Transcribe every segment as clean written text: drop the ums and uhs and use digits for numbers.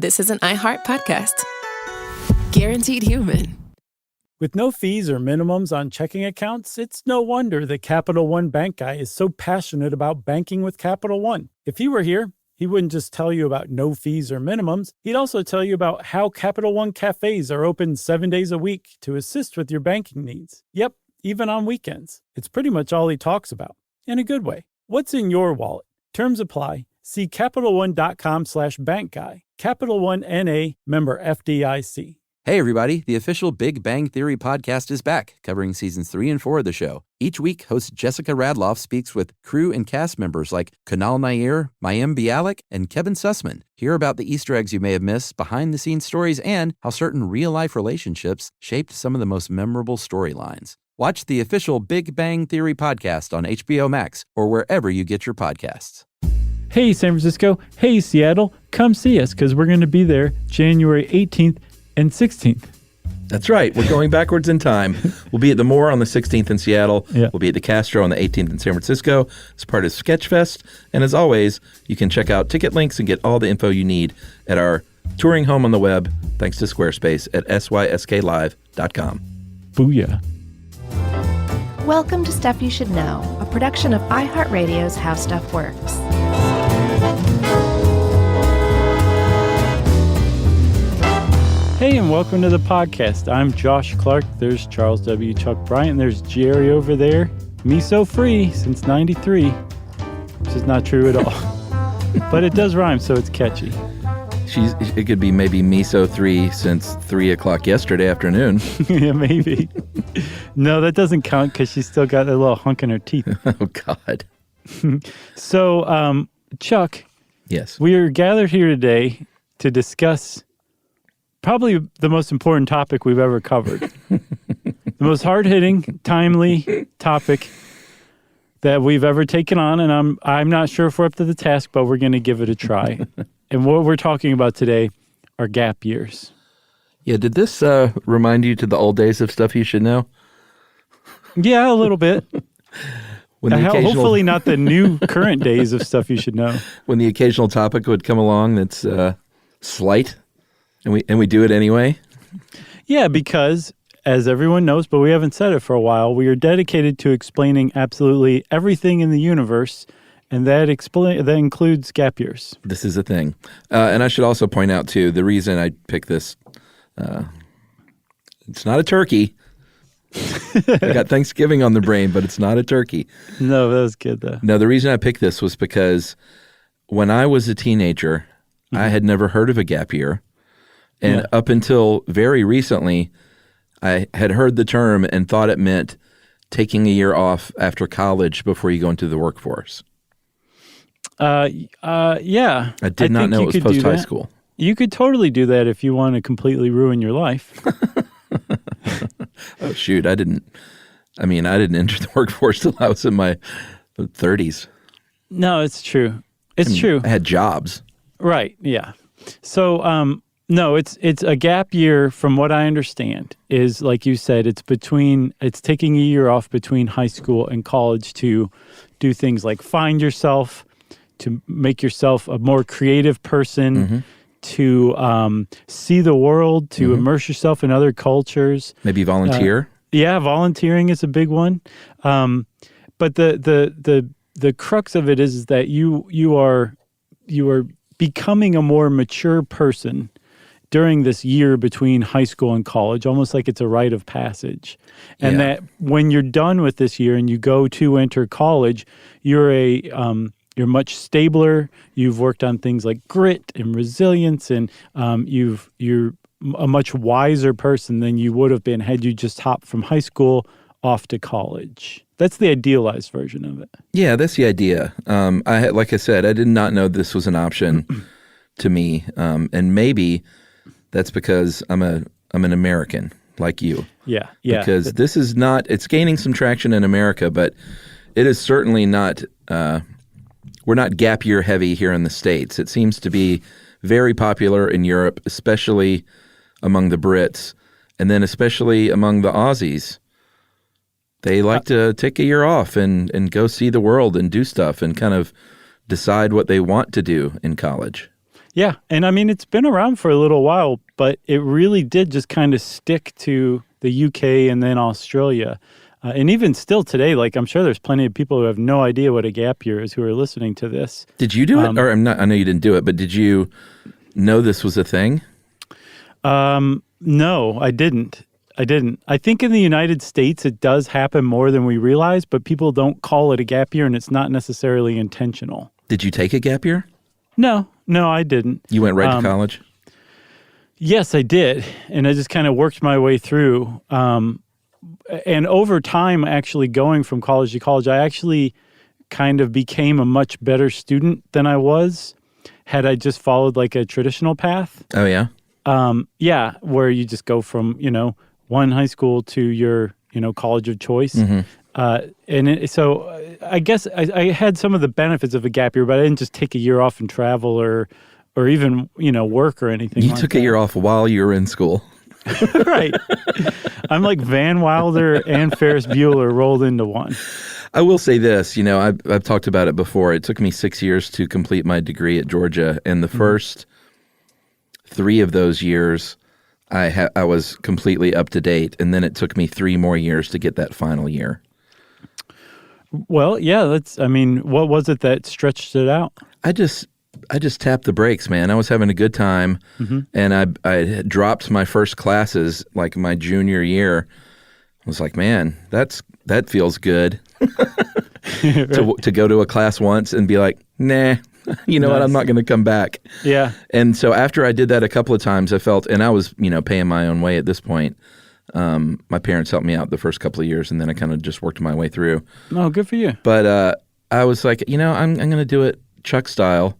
This is an iHeart podcast. Guaranteed human. With no fees or minimums on checking accounts, it's no wonder that Capital One Bank Guy is so passionate about banking with Capital One. If he were here, he wouldn't just tell you about no fees or minimums. He'd also tell you about how Capital One cafes are open 7 days a week to assist with your banking needs. Yep, even on weekends. It's pretty much all he talks about, in a good way. What's in your wallet? Terms apply. See CapitalOne.com/bankguy. Capital One N.A., member FDIC. Hey everybody, the official Big Bang Theory podcast is back, covering seasons 3 and 4 of the show. Each week, host Jessica Radloff speaks with crew and cast members like Kunal Nair, Mayim Bialik, and Kevin Sussman. Hear about the Easter eggs you may have missed, behind-the-scenes stories, and how certain real-life relationships shaped some of the most memorable storylines. Watch the official Big Bang Theory podcast on HBO Max or wherever you get your podcasts. Hey San Francisco, hey Seattle, come see us because we're going to be there January 18th and 16th. That's right. We're going backwards in time. We'll be at the Moore on the 16th in Seattle. Yeah. We'll be at the Castro on the 18th in San Francisco as part of Sketchfest. And as always, you can check out ticket links and get all the info you need at our touring home on the web, thanks to Squarespace at sysklive.com. Booyah. Welcome to Stuff You Should Know, a production of iHeartRadio's How Stuff Works. Hey, and welcome to the podcast. I'm Josh Clark. There's Charles W. Chuck Bryant. There's Jerry over there. Miso free since 93, which is not true at all. But it does rhyme, so it's catchy. It could be maybe Miso 3 since 3 o'clock yesterday afternoon. Yeah, maybe. No, that doesn't count because she's still got that little hunk in her teeth. Oh, God. So, Chuck. Yes. We are gathered here today to discuss probably the most important topic we've ever covered. The most hard-hitting, timely topic that we've ever taken on, and I'm not sure if we're up to the task, but we're going to give it a try. And what we're talking about today are gap years. Yeah, did this remind you to the old days of Stuff You Should Know? Yeah, a little bit. Hopefully not the new current days of Stuff You Should Know. When the occasional topic would come along that's slight, and we do it anyway? Yeah, because, as everyone knows, but we haven't said it for a while, we are dedicated to explaining absolutely everything in the universe, and that includes gap years. This is a thing. And I should also point out, too, the reason I picked this, it's not a turkey. I got Thanksgiving on the brain, but it's not a turkey. No, that was good, though. No, the reason I picked this was because when I was a teenager, I had never heard of a gap year. And up until very recently, I had heard the term and thought it meant taking a year off after college before you go into the workforce. Yeah. I did not know it was post-high school. You could totally do that if you want to completely ruin your life. Oh, shoot. I didn't enter the workforce till I was in my 30s. No, it's true. It's true. I had jobs. Right, yeah. So, no, it's a gap year from what I understand is, like you said, it's taking a year off between high school and college to do things like find yourself, to make yourself a more creative person, to see the world, to immerse yourself in other cultures. Maybe volunteer. Yeah, volunteering is a big one. But the crux of it is that you are becoming a more mature person during this year between high school and college, almost like it's a rite of passage. And that when you're done with this year and you go to enter college, you're much stabler. You've worked on things like grit and resilience, and you're a much wiser person than you would have been had you just hopped from high school off to college. That's the idealized version of it. Yeah, that's the idea. Like I said, I did not know this was an option to me, and maybe that's because I'm an American like you. Yeah. Because this is not. It's gaining some traction in America, but it is certainly not. We're not gap year heavy here in the States. It seems to be very popular in Europe, especially among the Brits, and then especially among the Aussies. They like to take a year off and go see the world and do stuff and kind of decide what they want to do in college. Yeah. And I mean, it's been around for a little while, but it really did just kind of stick to the UK and then Australia. And even still today, like I'm sure there's plenty of people who have no idea what a gap year is who are listening to this. Did you do it? Or I know you didn't do it, but did you know this was a thing? No, I didn't. I think in the United States, it does happen more than we realize, but people don't call it a gap year and it's not necessarily intentional. Did you take a gap year? No, I didn't. You went right to college? Yes, I did. And I just kind of worked my way through. And over time, actually going from college to college, I actually kind of became a much better student than I was had I just followed like a traditional path. Oh, yeah? Yeah, where you just go from, one high school to your, college of choice. Mm-hmm. So I guess I had some of the benefits of a gap year, but I didn't just take a year off and travel or even, work or anything You like took that. a year off while you were in school. Right. I'm like Van Wilder and Ferris Bueller rolled into one. I will say this, I've talked about it before. It took me 6 years to complete my degree at Georgia, and the first 3 of those years, I was completely up to date, and then it took me 3 more years to get that final year. Well, yeah, what was it that stretched it out? I just tapped the brakes, man. I was having a good time, and I had dropped my first classes like my junior year. I was like, man, that feels good to go to a class once and be like, nah, what? I'm not going to come back. Yeah. And so after I did that a couple of times, I felt, and I was, paying my own way at this point. My parents helped me out the first couple of years, and then I kind of just worked my way through. Oh, good for you. But I was like, I'm going to do it Chuck style,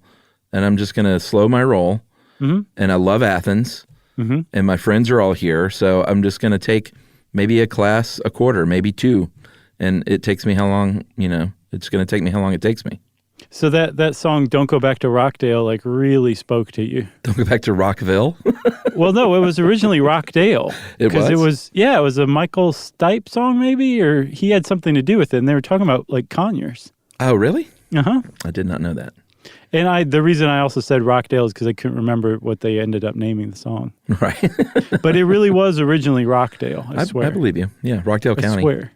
and I'm just going to slow my roll. Mm-hmm. And I love Athens, and my friends are all here, so I'm just going to take maybe a class a quarter, maybe 2, and it takes me how long, it's going to take me how long it takes me. So that song, Don't Go Back to Rockdale, like really spoke to you. Don't go back to Rockville? Well, no, it was originally Rockdale. It was? It was a Michael Stipe song maybe, or he had something to do with it. And they were talking about like Conyers. Oh, really? Uh-huh. I did not know that. And the reason I also said Rockdale is because I couldn't remember what they ended up naming the song. Right. But it really was originally Rockdale, I swear. I believe you. Yeah, Rockdale County. I swear.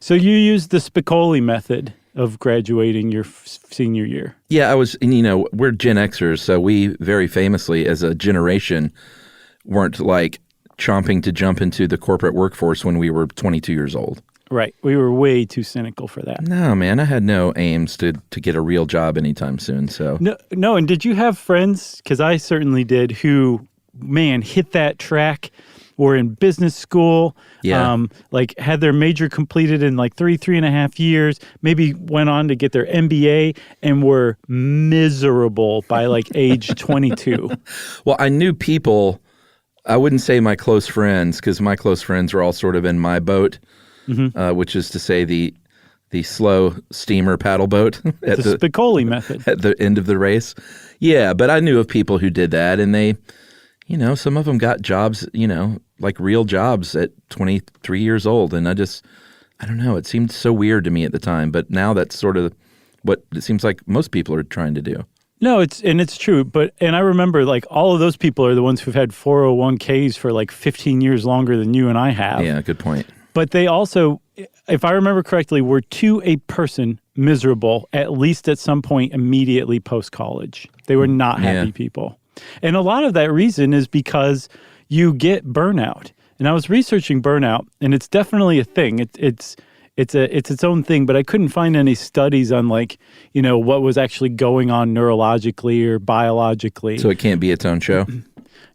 So you used the Spicoli method of graduating your senior year. Yeah, I was, we're Gen Xers, so we very famously, as a generation, weren't like chomping to jump into the corporate workforce when we were 22 years old. Right. We were way too cynical for that. No, man, I had no aims to get a real job anytime soon, so. No, and did you have friends, because I certainly did, who, man, hit that track, were in business school, like had their major completed in like 3.5 years, maybe went on to get their MBA and were miserable by like age 22. Well, I knew people, I wouldn't say my close friends, because my close friends were all sort of in my boat, which is to say the slow steamer paddle boat. At the Spicoli method. At the end of the race. Yeah, but I knew of people who did that, and they, some of them got jobs, like real jobs at 23 years old. And I don't know, it seemed so weird to me at the time. But now that's sort of what it seems like most people are trying to do. No, it's true. And I remember like all of those people are the ones who've had 401ks for like 15 years longer than you and I have. Yeah, good point. But they also, if I remember correctly, were to a person miserable, at least at some point immediately post-college. They were not happy people. And a lot of that reason is because you get burnout. And I was researching burnout, and it's definitely a thing. It's its own thing, but I couldn't find any studies on like, what was actually going on neurologically or biologically. So it can't be its own show?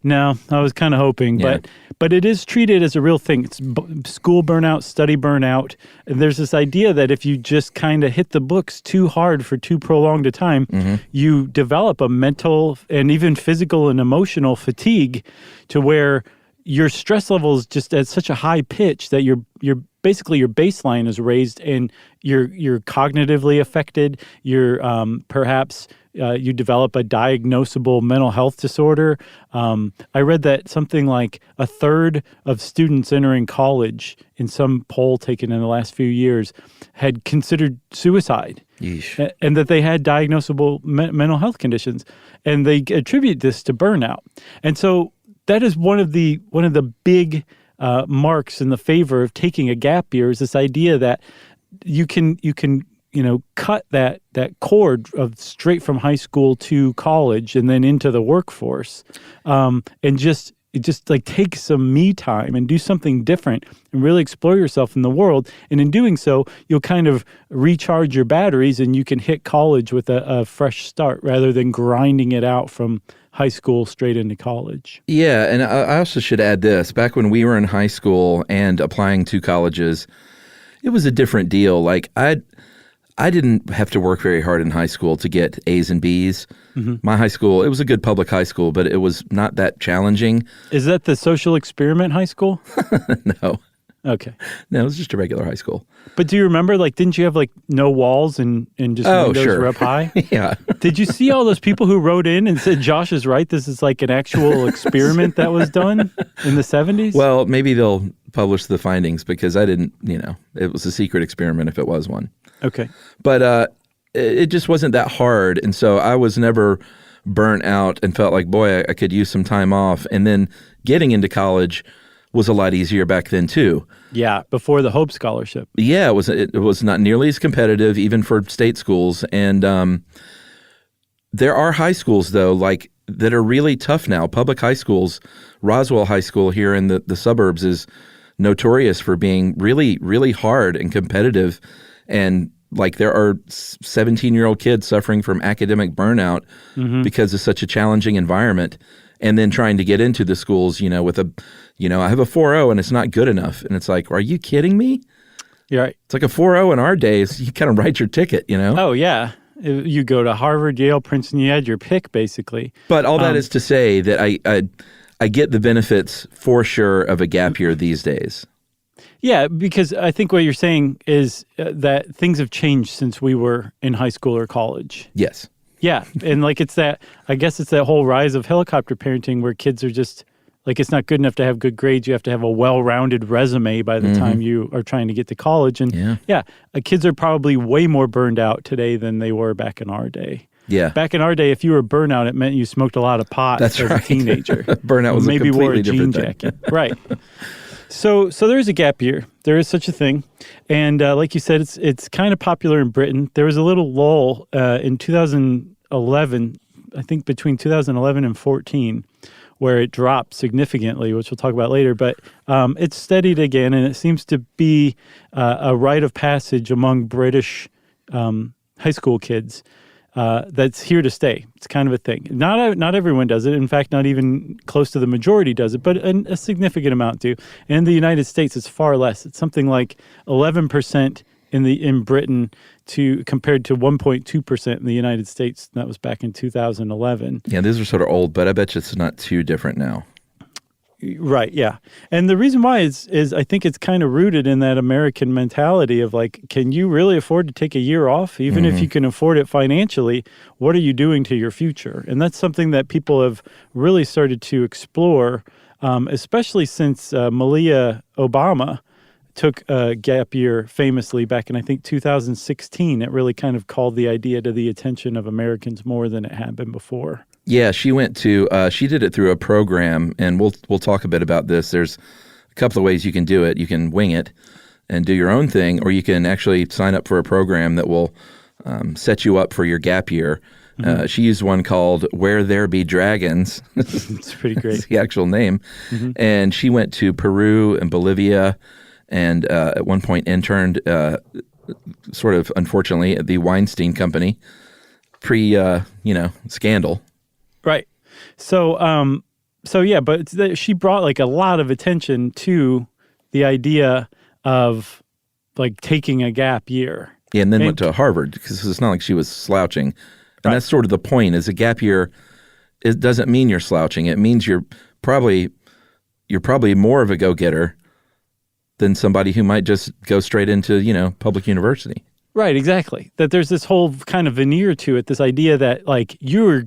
No, I was kind of hoping, but it is treated as a real thing. It's school burnout, study burnout. And there's this idea that if you just kind of hit the books too hard for too prolonged a time, you develop a mental and even physical and emotional fatigue to where your stress level is just at such a high pitch that you're basically your baseline is raised, and you're cognitively affected. You're perhaps you develop a diagnosable mental health disorder. I read that something like a third of students entering college in some poll taken in the last few years had considered suicide. Yeesh. And that they had diagnosable mental health conditions, and they attribute this to burnout. And so that is one of the big marks in the favor of taking a gap year, is this idea that you can cut that cord of straight from high school to college and then into the workforce, and just like take some me time and do something different and really explore yourself in the world. And in doing so, you'll kind of recharge your batteries, and you can hit college with a fresh start rather than grinding it out from high school straight into college. Yeah, and I also should add this. Back when we were in high school and applying to colleges, it was a different deal. Like I didn't have to work very hard in high school to get A's and B's. Mm-hmm. My high school, it was a good public high school, but it was not that challenging. Is that the social experiment high school? No. Okay. No, it was just a regular high school. But do you remember, like, didn't you have, like, no walls and just windows were up high? Yeah. Did you see all those people who wrote in and said, Josh is right, this is like an actual experiment that was done in the 70s? Well, maybe they'll publish the findings, because I didn't, it was a secret experiment if it was one. Okay. But it just wasn't that hard. And so I was never burnt out and felt like, boy, I could use some time off. And then getting into college was a lot easier back then too. Yeah, before the Hope Scholarship. Yeah, it was not nearly as competitive even for state schools. And there are high schools, though, like that are really tough now. Public high schools, Roswell High School here in the suburbs is notorious for being really, really hard and competitive. And like there are 17-year-old kids suffering from academic burnout because of such a challenging environment. And then trying to get into the schools, with I have a 4.0 and it's not good enough. And it's like, are you kidding me? You're right. It's like a 4.0 in our days. You kind of write your ticket, Oh, yeah. You go to Harvard, Yale, Princeton, you had your pick, basically. But all that is to say that I get the benefits for sure of a gap year these days. Yeah, because I think what you're saying is that things have changed since we were in high school or college. Yes. Yeah, and like I guess it's that whole rise of helicopter parenting where kids are just, like, it's not good enough to have good grades. You have to have a well-rounded resume by the time you are trying to get to college. And kids are probably way more burned out today than they were back in our day. Yeah. Back in our day, if you were burnout, it meant you smoked a lot of pot as a teenager. Burnout was maybe a completely wore a jean different thing. jacket. Right. So there is a gap year. There is such a thing. And like you said, it's kind of popular in Britain. There was a little lull in 2011, I think between 2011 and 14, where it dropped significantly, which we'll talk about later. But it's steadied again, and it seems to be a rite of passage among British high school kids that's here to stay. It's kind of a thing. Not everyone does it. In fact, not even close to the majority does it, but a significant amount do. And in the United States, it's far less. It's something like 11% in Britain compared to 1.2% in the United States. That was back in 2011. Yeah, these are sort of old, but I bet you it's not too different now. Right, yeah. And the reason why is I think it's kind of rooted in that American mentality of like, can you really afford to take a year off? Even if you can afford it financially, what are you doing to your future? And that's something that people have really started to explore, especially since Malia Obama took a gap year famously back in, I think, 2016. It really kind of called the idea to the attention of Americans more than it had been before. Yeah, she did it through a program, and we'll talk a bit about this. There's a couple of ways you can do it. You can wing it and do your own thing, or you can actually sign up for a program that will set you up for your gap year. She used one called Where There Be Dragons. It's pretty great. It's the actual name. And she went to Peru and Bolivia, and at one point interned, sort of unfortunately, at the Weinstein Company, scandal. Right. So yeah, but she brought like a lot of attention to the idea of like taking a gap year. Yeah, and then went to Harvard, because it's not like she was slouching. And that's sort of the point, is a gap year, it doesn't mean you're slouching. It means you're probably you're probably more of a go-getter than somebody who might just go straight into, public university. Right, exactly. That there's this whole kind of veneer to it, this idea that like you're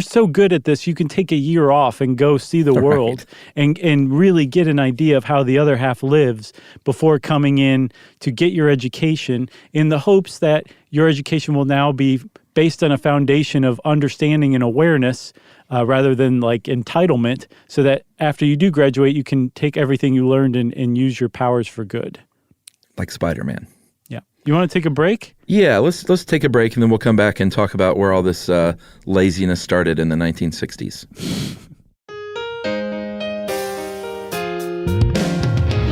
so good at this, you can take a year off and go see the world and really get an idea of how the other half lives before coming in to get your education, in the hopes that your education will now be based on a foundation of understanding and awareness rather than like entitlement, so that after you do graduate, you can take everything you learned and use your powers for good. Like Spider-Man. Yeah. You want to take a break? Yeah, let's take a break, and then we'll come back and talk about where all this laziness started in the 1960s.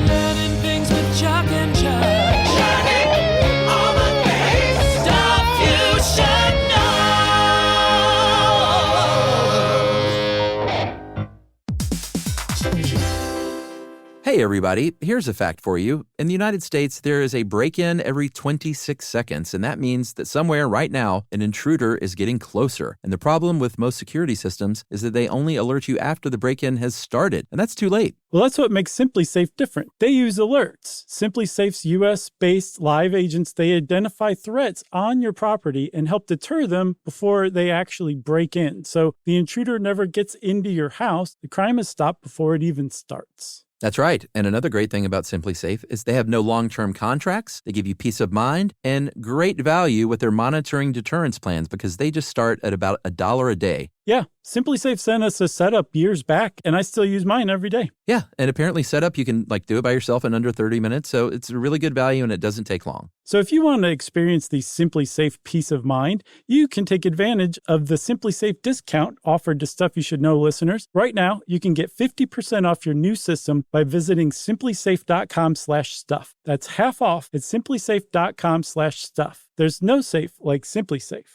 Learning things with Chuck and Josh. Learning all the things, stuff you should know. Hey, everybody, here's a fact for you. In the United States, there is a break-in every 26 seconds, and that means that somewhere right now, an intruder is getting closer. And the problem with most security systems is that they only alert you after the break-in has started, and that's too late. Well, that's what makes SimpliSafe different. They use alerts. SimpliSafe's U.S.-based live agents, they identify threats on your property and help deter them before they actually break in. So the intruder never gets into your house. The crime is stopped before it even starts. That's right. And another great thing about SimpliSafe is they have no long-term contracts. They give you peace of mind and great value with their monitoring deterrence plans, because they just start at about $1 a day. Yeah, SimpliSafe sent us a setup years back, and I still use mine every day. Yeah, and apparently setup, you can do it by yourself in under 30 minutes. So it's a really good value, and it doesn't take long. So if you want to experience the SimpliSafe peace of mind, you can take advantage of the SimpliSafe discount offered to Stuff You Should Know listeners. Right now, you can get 50% off your new system by visiting simplisafe.com/stuff. That's half off at simplisafe.com/stuff. There's no safe like SimpliSafe.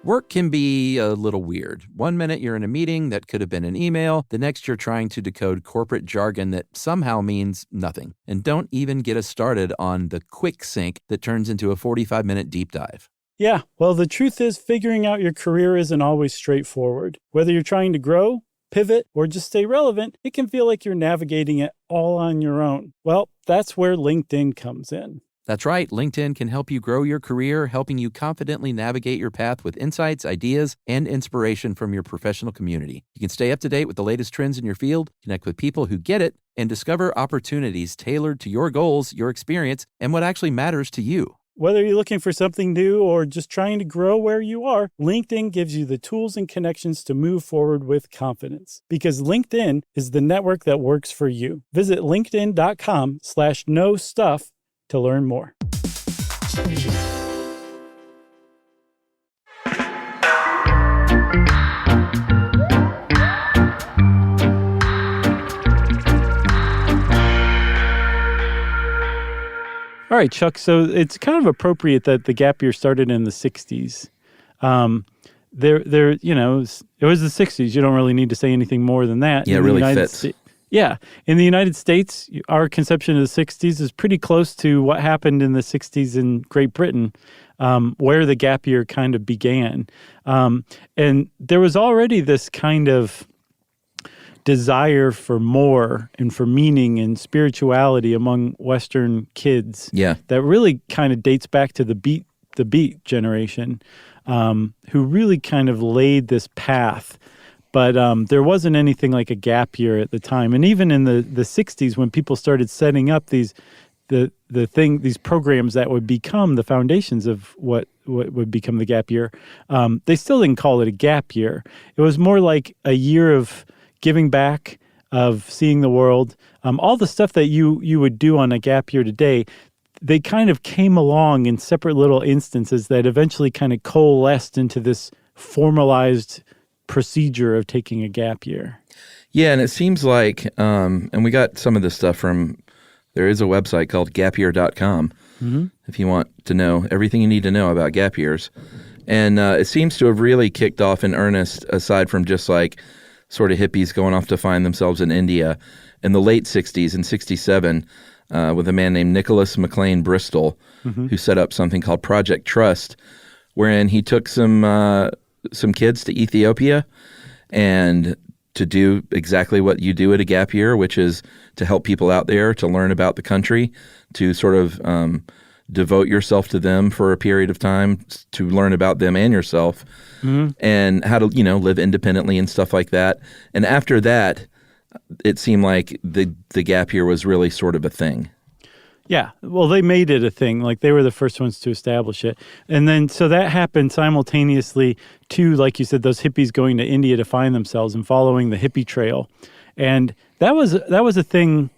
Work can be a little weird. One minute you're in a meeting that could have been an email. The next you're trying to decode corporate jargon that somehow means nothing. And don't even get us started on the quick sync that turns into a 45-minute deep dive. Yeah, well, the truth is figuring out your career isn't always straightforward. Whether you're trying to grow, pivot, or just stay relevant, it can feel like you're navigating it all on your own. Well, that's where LinkedIn comes in. That's right. LinkedIn can help you grow your career, helping you confidently navigate your path with insights, ideas, and inspiration from your professional community. You can stay up to date with the latest trends in your field, connect with people who get it, and discover opportunities tailored to your goals, your experience, and what actually matters to you. Whether you're looking for something new or just trying to grow where you are, LinkedIn gives you the tools and connections to move forward with confidence. Because LinkedIn is the network that works for you. Visit linkedin.com/knowstuff to learn more. All right, Chuck, so it's kind of appropriate that the gap year started in the 60s. It was the 60s. You don't really need to say anything more than that. Yeah, it really fits. Yeah. In the United States, our conception of the 60s is pretty close to what happened in the 60s in Great Britain, where the gap year kind of began. And there was already this kind of desire for more and for meaning and spirituality among Western kids. Yeah. That really kind of dates back to the Beat generation, who really kind of laid this path. But there wasn't anything like a gap year at the time. And even in the 60s, when people started setting up these programs that would become the foundations of what would become the gap year, they still didn't call it a gap year. It was more like a year of giving back, of seeing the world. All the stuff that you would do on a gap year today, they kind of came along in separate little instances that eventually kind of coalesced into this formalized procedure of taking a gap year. Yeah, and it seems like, and we got some of this stuff from, there is a website called gapyear.com if you want to know everything you need to know about gap years. And it seems to have really kicked off in earnest, aside from just like sort of hippies going off to find themselves in India in the late 60s, in 67, with a man named Nicholas McLean Bristol, who set up something called Project Trust, wherein he took some kids to Ethiopia and to do exactly what you do at a gap year, which is to help people out there to learn about the country, to sort of devote yourself to them for a period of time, to learn about them and yourself, and how to, live independently and stuff like that. And after that, it seemed like the gap year was really sort of a thing. Yeah. Well, they made it a thing. Like, they were the first ones to establish it. And then, so that happened simultaneously to, like you said, those hippies going to India to find themselves and following the hippie trail. And that was a thing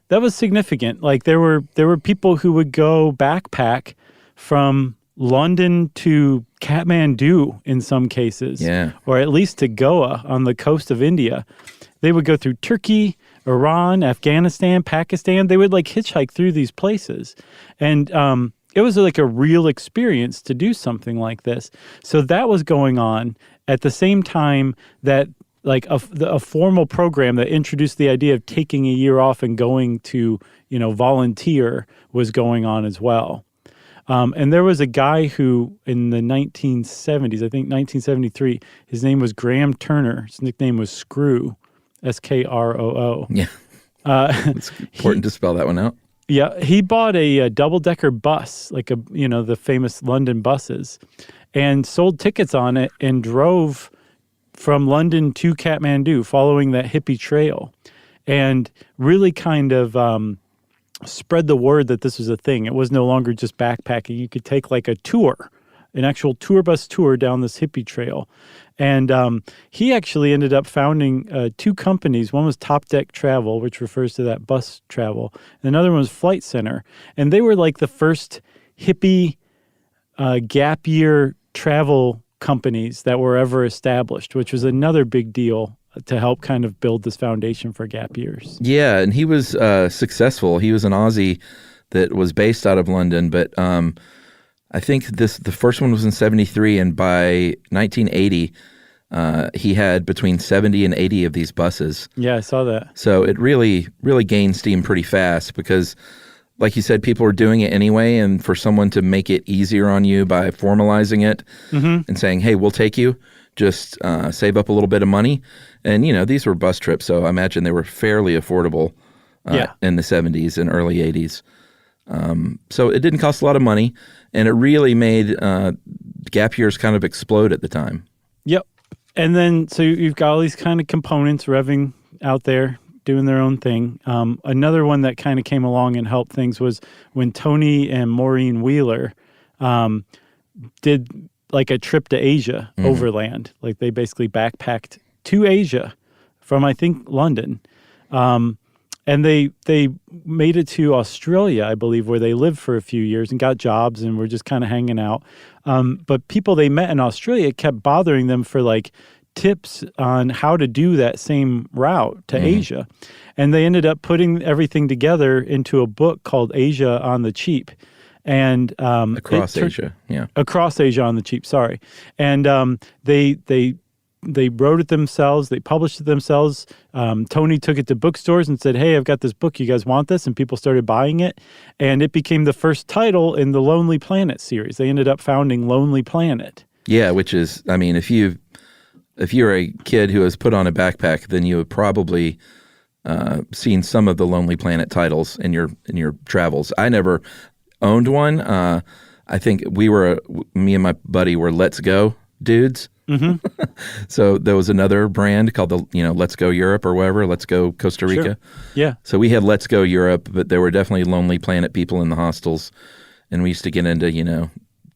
that was significant. Like, there were people who would go backpack from London to Kathmandu in some cases, or at least to Goa on the coast of India. They would go through Turkey, Iran, Afghanistan, Pakistan. They would like hitchhike through these places. And it was like a real experience to do something like this. So that was going on at the same time that like a formal program that introduced the idea of taking a year off and going to, volunteer was going on as well. And there was a guy who in the 1970s, I think 1973, his name was Graham Turner. His nickname was Screw. Skroo. Yeah. It's important to spell that one out. Yeah. He bought a double-decker bus, like the famous London buses, and sold tickets on it and drove from London to Kathmandu following that hippie trail, and really kind of spread the word that this was a thing. It was no longer just backpacking. You could take like a tour, an actual tour bus tour down this hippie trail. And he actually ended up founding two companies. One was Top Deck Travel, which refers to that bus travel. And another one was Flight Center. And they were like the first hippie gap year travel companies that were ever established, which was another big deal to help kind of build this foundation for gap years. Yeah, and he was successful. He was an Aussie that was based out of London, but I think the first one was in 73, and by 1980, he had between 70 and 80 of these buses. Yeah, I saw that. So it really, really gained steam pretty fast because, like you said, people were doing it anyway, and for someone to make it easier on you by formalizing it and saying, hey, we'll take you, just save up a little bit of money. And, these were bus trips, so I imagine they were fairly affordable in the 70s and early 80s. So it didn't cost a lot of money, and it really made gap years kind of explode at the time. Yep. And then, so you've got all these kind of components revving out there, doing their own thing. Another one that kind of came along and helped things was when Tony and Maureen Wheeler did like a trip to Asia overland. Like, they basically backpacked to Asia from, I think, London. And they made it to Australia, I believe, where they lived for a few years and got jobs and were just kind of hanging out. But people they met in Australia kept bothering them for like tips on how to do that same route to Asia. And they ended up putting everything together into a book called Asia on the Cheap. And Across Asia on the Cheap, sorry. And they wrote it themselves. They published it themselves. Tony took it to bookstores and said, hey, I've got this book. You guys want this? And people started buying it. And it became the first title in the Lonely Planet series. They ended up founding Lonely Planet. Yeah, which is, I mean, if you're a kid who has put on a backpack, then you have probably seen some of the Lonely Planet titles in your travels. I never owned one. I think me and my buddy were Let's Go dudes. So there was another brand called Let's Go Europe or whatever, Let's Go Costa Rica. Sure. Yeah. So we had Let's Go Europe, but there were definitely Lonely Planet people in the hostels, and we used to get into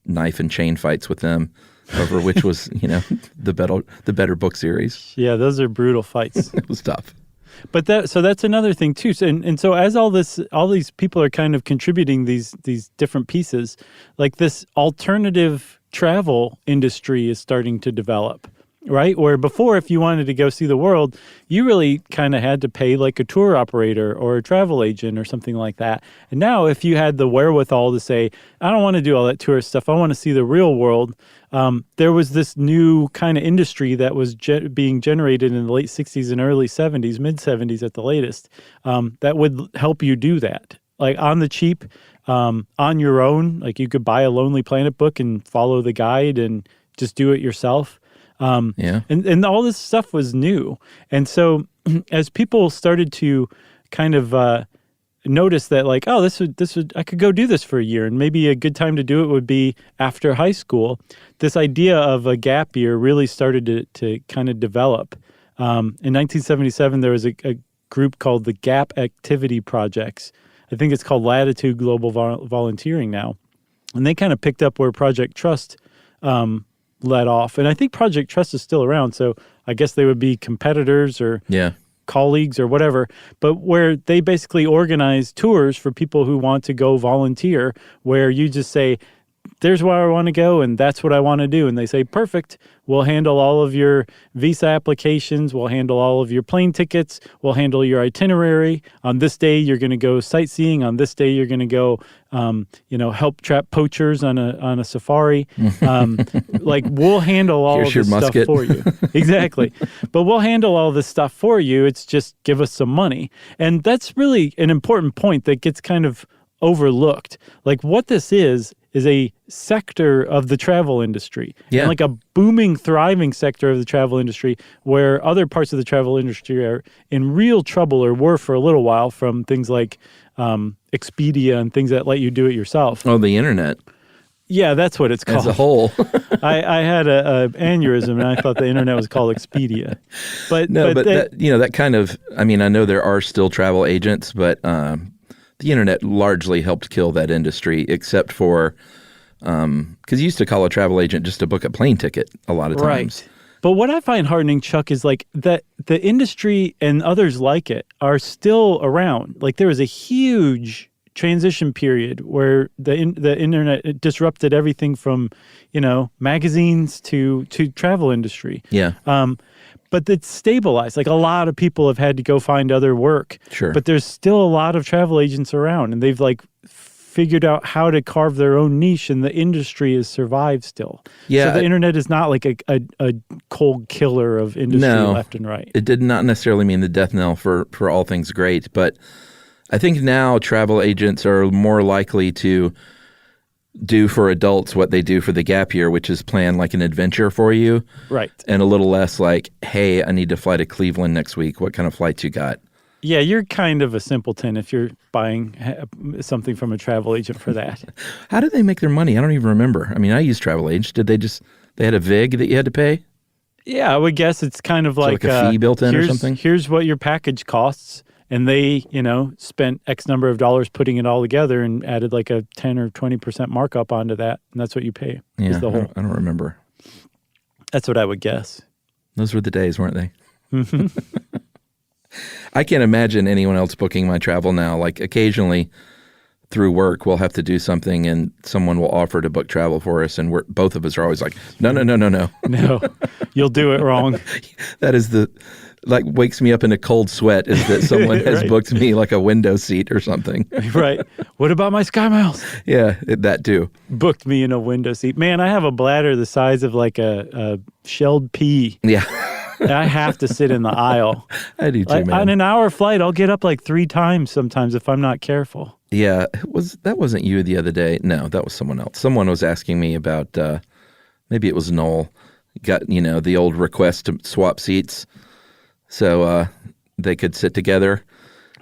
knife and chain fights with them over which was the better book series. Yeah, those are brutal fights. It was tough. But that's another thing too. So, and so as all these people are kind of contributing these different pieces, like this alternative travel industry is starting to develop, right? Where before, if you wanted to go see the world, you really kind of had to pay like a tour operator or a travel agent or something like that. And now if you had the wherewithal to say, I don't want to do all that tourist stuff, I want to see the real world, there was this new kind of industry that was being generated in the late 60s and early 70s, mid 70s at the latest, that would help you do that. Like On the Cheap on your own. Like you could buy a Lonely Planet book and follow the guide and just do it yourself. And all this stuff was new. And so as people started to kind of notice that like, oh, this would I could go do this for a year, and maybe a good time to do it would be after high school. This idea of a gap year really started to kind of develop. In 1977, there was a group called the Gap Activity Projects. I think it's called Latitude Global Volunteering now. And they kind of picked up where Project Trust let off. And I think Project Trust is still around, so I guess they would be competitors or colleagues or whatever, but where they basically organize tours for people who want to go volunteer, where you just say, there's where I want to go and that's what I want to do. And they say, perfect, we'll handle all of your visa applications, we'll handle all of your plane tickets, we'll handle your itinerary. On this day, you're going to go sightseeing. On this day, you're going to go, help trap poachers on a safari. Like we'll handle all of this stuff for you. Exactly. But we'll handle all this stuff for you. It's just give us some money. And that's really an important point that gets kind of overlooked. Like what this is a sector of the travel industry. And like a booming, thriving sector of the travel industry where other parts of the travel industry are in real trouble or were for a little while from things like Expedia and things that let you do it yourself. Oh, the internet. Yeah, that's what it's called. As a whole. I had a aneurysm and I thought the internet was called Expedia. But that kind of, I mean, I know there are still travel agents, but the internet largely helped kill that industry, except for because you used to call a travel agent just to book a plane ticket a lot of times. Right. But what I find heartening, Chuck, is like that the industry and others like it are still around. Like there was a huge transition period where the internet disrupted everything from, magazines to travel industry. Yeah. But it's stabilized. Like a lot of people have had to go find other work. Sure. But there's still a lot of travel agents around, and they've like figured out how to carve their own niche, and the industry has survived still. Yeah. So the internet is not like a cold killer of industry left and right. It did not necessarily mean the death knell for all things great, but I think now travel agents are more likely to do for adults what they do for the gap year, which is plan like an adventure for you. Right. And a little less like, hey, I need to fly to Cleveland next week. What kind of flights you got? Yeah, you're kind of a simpleton if you're buying something from a travel agent for that. How do they make their money? I don't even remember. I mean, I use travel agents. Did they had a VIG that you had to pay? Yeah, I would guess it's kind of like a fee built in or something? Here's what your package costs. And they, spent X number of dollars putting it all together and added like a 10 or 20% markup onto that. And that's what you pay. Yeah, the whole. I don't remember. That's what I would guess. Those were the days, weren't they? I can't imagine anyone else booking my travel now. Like occasionally through work, we'll have to do something and someone will offer to book travel for us. And both of us are always like, no. No, you'll do it wrong. That is wakes me up in a cold sweat is that someone has booked me like a window seat or something. Right. What about my Sky Miles? Yeah, that too. Booked me in a window seat. Man, I have a bladder the size of like a shelled pea. Yeah. I have to sit in the aisle. I do too, man. On an hour flight, I'll get up like 3 times sometimes if I'm not careful. Yeah. That wasn't you the other day. No, that was someone else. Someone was asking me about, maybe it was Noel, got, the old request to swap seats. So they could sit together.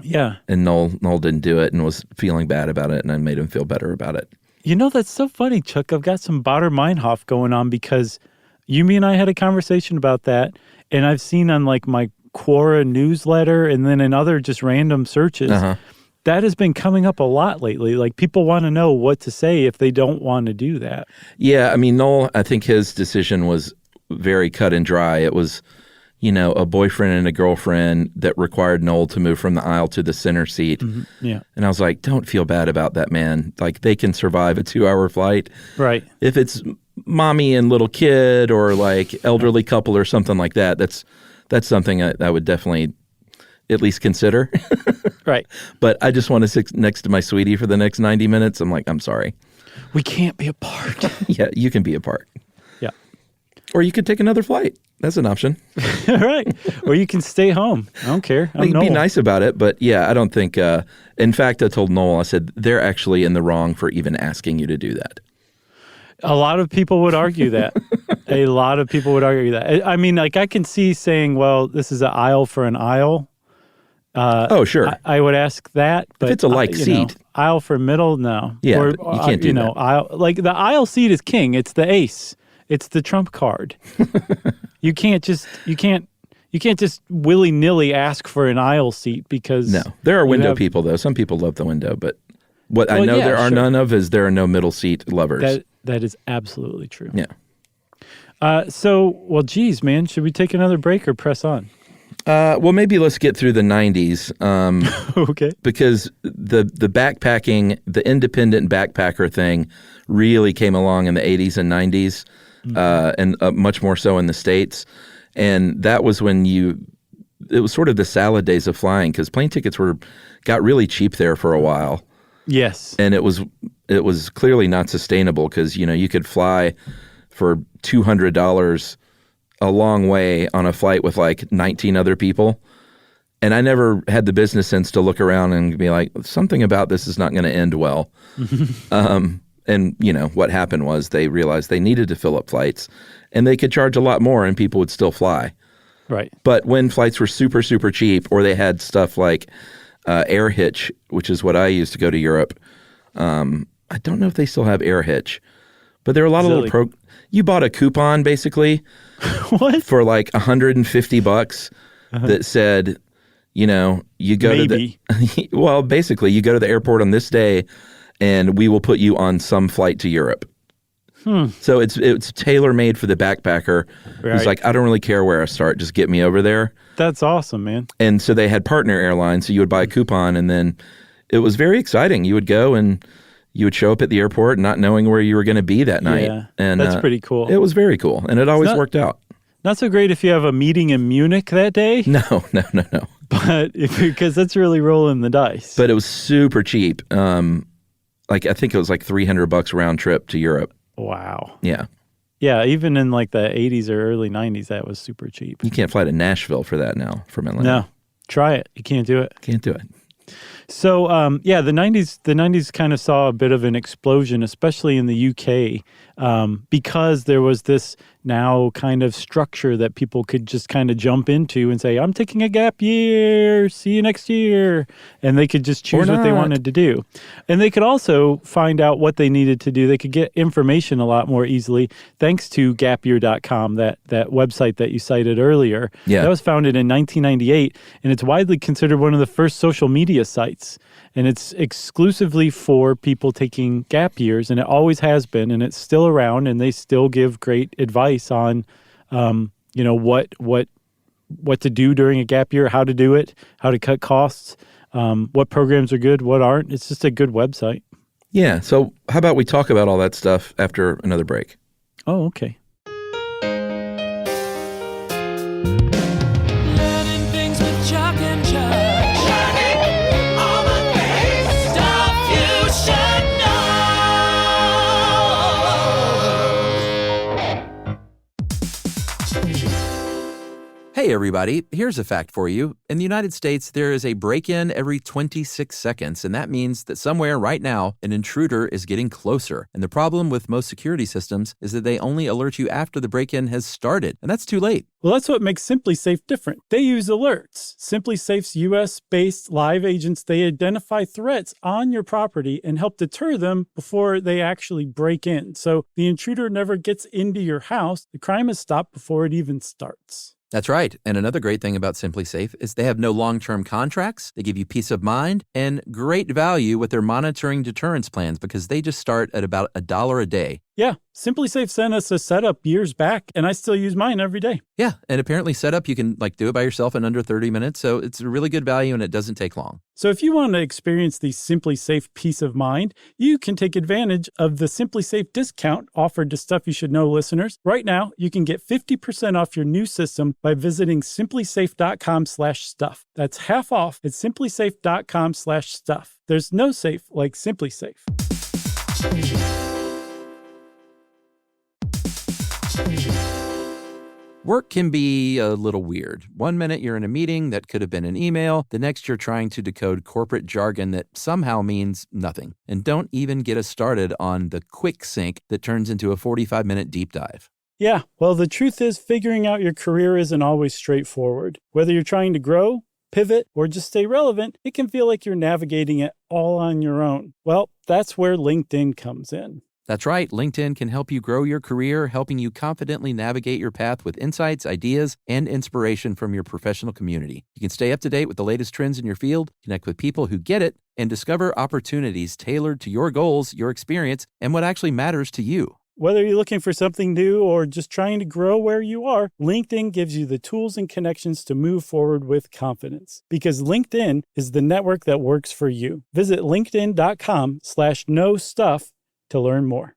Yeah. And Noel didn't do it and was feeling bad about it, and I made him feel better about it. That's so funny, Chuck. I've got some Bader Meinhof going on because me and I had a conversation about that, and I've seen on like my Quora newsletter and then in other just random searches, that has been coming up a lot lately. Like people want to know what to say if they don't want to do that. Yeah, I mean, Noel, I think his decision was very cut and dry. It was a boyfriend and a girlfriend that required Noel to move from the aisle to the center seat. Mm-hmm. Yeah. And I was like, don't feel bad about that, man. Like they can survive a 2-hour flight. Right. If it's mommy and little kid or like elderly couple or something like that, that's something I would definitely at least consider. Right. But I just want to sit next to my sweetie for the next 90 minutes. I'm like, I'm sorry. We can't be apart. Yeah, you can be apart. Yeah. Or you could take another flight. That's an option. Right. Or you can stay home. I don't care. You can be nice about it, but yeah, I don't think. In fact, I told Noel, I said, they're actually in the wrong for even asking you to do that. A lot of people would argue that. A lot of people would argue that. I mean, like, I can see saying, well, this is an aisle for an aisle. Oh, sure. I would ask that. But it's a like seat. Aisle for middle, no. Yeah, but you can't do that. Aisle, like, the aisle seat is king. It's the ace. It's the trump card. You can't just willy-nilly ask for an aisle seat because No. There are window people, though. Some people love the window, but what I know there are none of is there are no middle seat lovers. That is absolutely true. Yeah. Well, geez, man, should we take another break or press on? Well, maybe let's get through the 90s. Okay. Because the backpacking, the independent backpacker thing really came along in the 80s and 90s, and much more so in the States. And that was when it was sort of the salad days of flying, because plane tickets got really cheap there for a while. Yes. And it was clearly not sustainable because, you could fly for $200 a long way on a flight with like 19 other people. And I never had the business sense to look around and be like, something about this is not going to end well. And, what happened was they realized they needed to fill up flights and they could charge a lot more and people would still fly. Right. But when flights were super, super cheap, or they had stuff like Air Hitch, which is what I used to go to Europe. I don't know if they still have Air Hitch, but there are a lot of little you bought a coupon basically What? for like $150 that said, you go to the well, basically you go to the airport on this day and we will put you on some flight to Europe. So it's tailor-made for the backpacker who's like, I don't really care where I start, just get me over there. That's awesome, man. And so they had partner airlines, so you would buy a coupon, and then it was very exciting. You would go and you would show up at the airport not knowing where you were going to be that night. Yeah, and that's pretty cool. It was very cool, and it always worked out. Not so great if you have a meeting in Munich that day. No. But because that's really rolling the dice. But it was super cheap. I think it was like $300 round trip to Europe. Wow. Yeah. Yeah, even in like the 80s or early 90s, that was super cheap. You can't fly to Nashville for that now from Atlanta. No. Try it. You can't do it. Can't do it. So, the 90s kind of saw a bit of an explosion, especially in the UK, because there was this now kind of structure that people could just kind of jump into and say, I'm taking a gap year, see you next year. And they could just choose what they wanted to do. And they could also find out what they needed to do. They could get information a lot more easily thanks to gapyear.com, that website that you cited earlier. Yeah. That was founded in 1998, and it's widely considered one of the first social media sites. And it's exclusively for people taking gap years, and it always has been, and it's still around, and they still give great advice on, what to do during a gap year, how to do it, how to cut costs, what programs are good, what aren't. It's just a good website. Yeah. So how about we talk about all that stuff after another break? Oh, okay. Learning things with Chuck and Chuck. All the things, stuff you should know. Hey, everybody, here's a fact for you. In the United States, there is a break-in every 26 seconds, and that means that somewhere right now, an intruder is getting closer. And the problem with most security systems is that they only alert you after the break-in has started, and that's too late. Well, that's what makes SimpliSafe different. They use alerts. SimpliSafe's U.S.-based live agents, they identify threats on your property and help deter them before they actually break in. So the intruder never gets into your house. The crime is stopped before it even starts. That's right. And another great thing about SimpliSafe is they have no long-term contracts. They give you peace of mind and great value with their monitoring deterrence plans because they just start at about $1 a day. Yeah, SimpliSafe sent us a setup years back, and I still use mine every day. Yeah, and apparently setup, you can do it by yourself in under 30 minutes. So it's a really good value and it doesn't take long. So if you want to experience the SimpliSafe peace of mind, you can take advantage of the SimpliSafe discount offered to Stuff You Should Know listeners. Right now, you can get 50% off your new system by visiting simplisafe.com/stuff. That's half off at simplisafe.com/stuff. There's no safe like SimpliSafe. Work can be a little weird. One minute you're in a meeting that could have been an email. The next you're trying to decode corporate jargon that somehow means nothing. And don't even get us started on the quick sync that turns into a 45-minute deep dive. Yeah, well, the truth is figuring out your career isn't always straightforward. Whether you're trying to grow, pivot, or just stay relevant, it can feel like you're navigating it all on your own. Well, that's where LinkedIn comes in. That's right. LinkedIn can help you grow your career, helping you confidently navigate your path with insights, ideas, and inspiration from your professional community. You can stay up to date with the latest trends in your field, connect with people who get it, and discover opportunities tailored to your goals, your experience, and what actually matters to you. Whether you're looking for something new or just trying to grow where you are, LinkedIn gives you the tools and connections to move forward with confidence. Because LinkedIn is the network that works for you. Visit linkedin.com/knowstuff to learn more.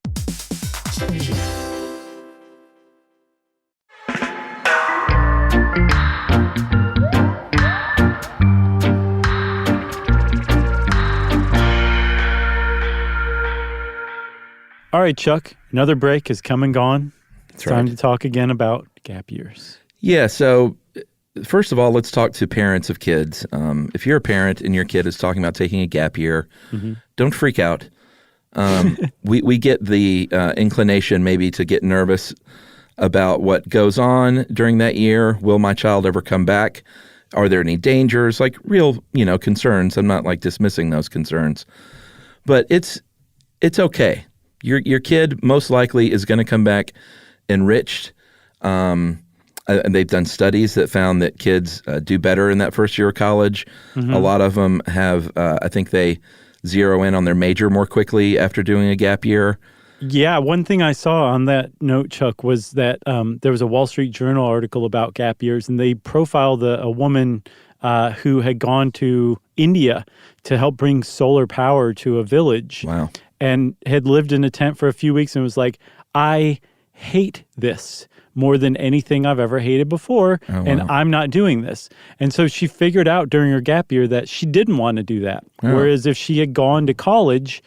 All right, Chuck, another break has come and gone. It's time to talk again about gap years. Yeah, so first of all, let's talk to parents of kids. If you're a parent and your kid is talking about taking a gap year, don't freak out. We get the inclination maybe to get nervous about what goes on during that year. Will my child ever come back? Are there any dangers? Like real, concerns. I'm not like dismissing those concerns, but it's okay. Your kid most likely is going to come back enriched. And they've done studies that found that kids do better in that first year of college. A lot of them have, I think they zero in on their major more quickly after doing a gap year. Yeah, one thing I saw on that note, Chuck, was that there was a Wall Street Journal article about gap years, and they profiled a woman who had gone to India to help bring solar power to a village. Wow. And had lived in a tent for a few weeks and was like, I hate this more than anything I've ever hated before, and I'm not doing this. And so she figured out during her gap year that she didn't want to do that. Whereas if she had gone to college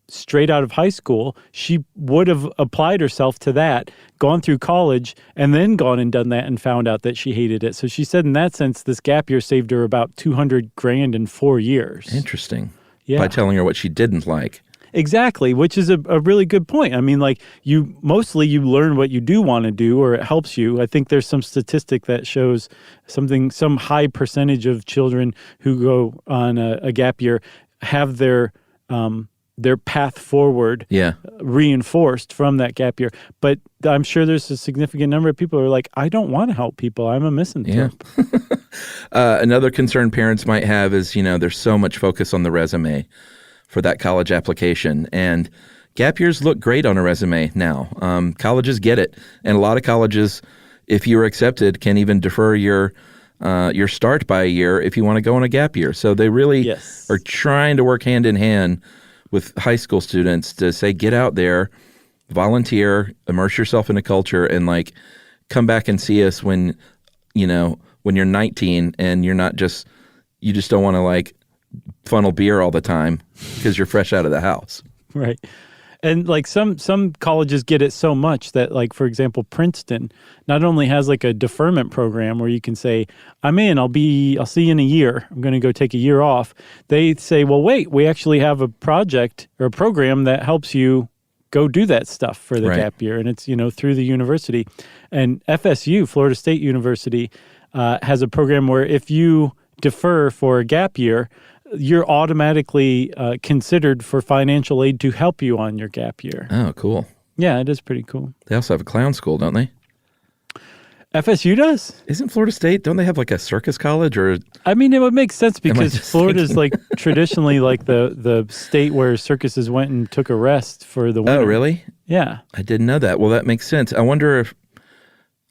straight out of high school, she would have applied herself to that, gone through college, and then gone and done that and found out that she hated it. So she said in that sense, this gap year saved her about $200,000 in 4 years. Interesting. Yeah. By telling her what she didn't like. Exactly, which is a really good point. I mean, like you learn what you do want to do, or it helps you. I think there's some statistic that shows some high percentage of children who go on a gap year have their path forward reinforced from that gap year. But I'm sure there's a significant number of people who are like, I don't want to help people. I'm a misanthrope. Yeah. Another concern parents might have is, there's so much focus on the resume for that college application. And gap years look great on a resume now. Colleges get it. And a lot of colleges, if you're accepted, can even defer your start by a year if you want to go on a gap year. So they really are trying to work hand in hand with high school students to say, get out there, volunteer, immerse yourself in a culture, and come back and see us when you're 19 and you just don't want to funnel beer all the time because you're fresh out of the house. Right. And some colleges get it so much that for example, Princeton not only has a deferment program where you can say, I'm in, I'll see you in a year. I'm going to go take a year off. They say, well, wait, we actually have a project or a program that helps you go do that stuff for the gap year. And it's, through the university. And FSU, Florida State University, has a program where if you defer for a gap year, you're automatically considered for financial aid to help you on your gap year. Oh, cool. Yeah, it is pretty cool. They also have a clown school, don't they? FSU does? Isn't Florida State, don't they have a circus college? Or I mean, it would make sense because Florida's traditionally the state where circuses went and took a rest for the winter. Oh, really? Yeah. I didn't know that. Well, that makes sense. I wonder if,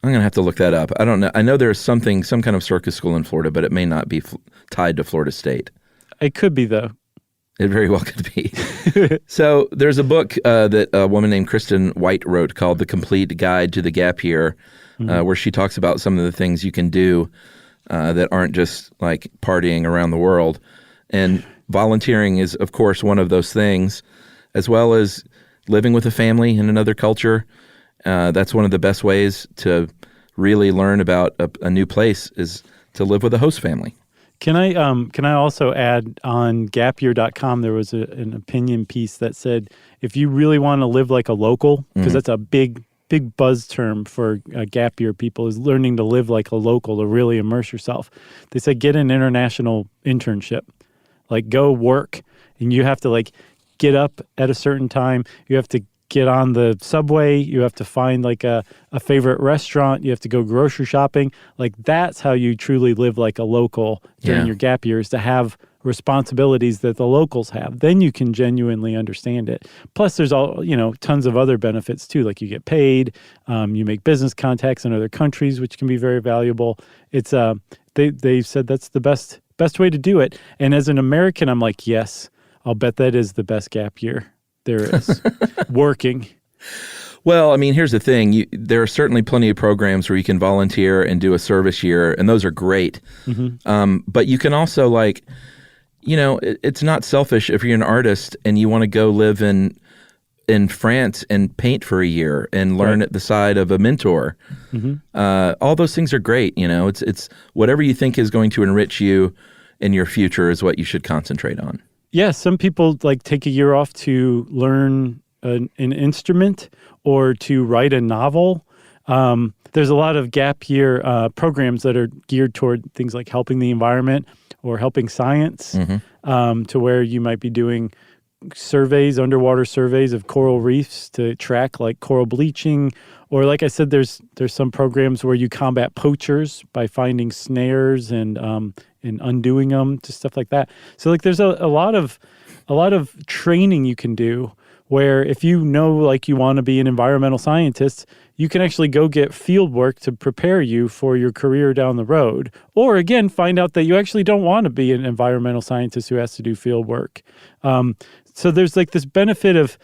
I'm going to have to look that up. I don't know. I know there's some kind of circus school in Florida, but it may not be tied to Florida State. It could be, though. It very well could be. So there's a book that a woman named Kristen White wrote called The Complete Guide to the Gap Year, where she talks about some of the things you can do that aren't just partying around the world. And volunteering is, of course, one of those things, as well as living with a family in another culture. That's one of the best ways to really learn about a new place is to live with a host family. Can I also add on gapyear.com, there was an opinion piece that said, if you really want to live like a local, because that's a big buzz term for gap year people, is learning to live like a local, to really immerse yourself. They said, get an international internship, like go work, and you have to like get up at a certain time. You have to get on the subway. You have to find like a favorite restaurant. You have to go grocery shopping. Like that's how you truly live like a local during your gap years, to have responsibilities that the locals have. Then you can genuinely understand it. Plus there's tons of other benefits too. Like you get paid, you make business contacts in other countries, which can be very valuable. It's they said that's the best way to do it. And as an American, I'm like, yes, I'll bet that is the best gap year there is. Working. Well, I mean, here's the thing. There are certainly plenty of programs where you can volunteer and do a service year, and those are great. But you can also, like, it's not selfish if you're an artist and you want to go live in France and paint for a year and learn at the side of a mentor. All those things are great. It's whatever you think is going to enrich you in your future is what you should concentrate on. Yeah, some people like take a year off to learn an instrument or to write a novel. There's a lot of gap year programs that are geared toward things like helping the environment or helping science, to where you might be doing underwater surveys of coral reefs to track like coral bleaching. Or like I said, there's some programs where you combat poachers by finding snares and undoing them, just stuff like that. So like there's a lot of training you can do where if like you want to be an environmental scientist, you can actually go get field work to prepare you for your career down the road. Or again, find out that you actually don't want to be an environmental scientist who has to do field work. So there's like this benefit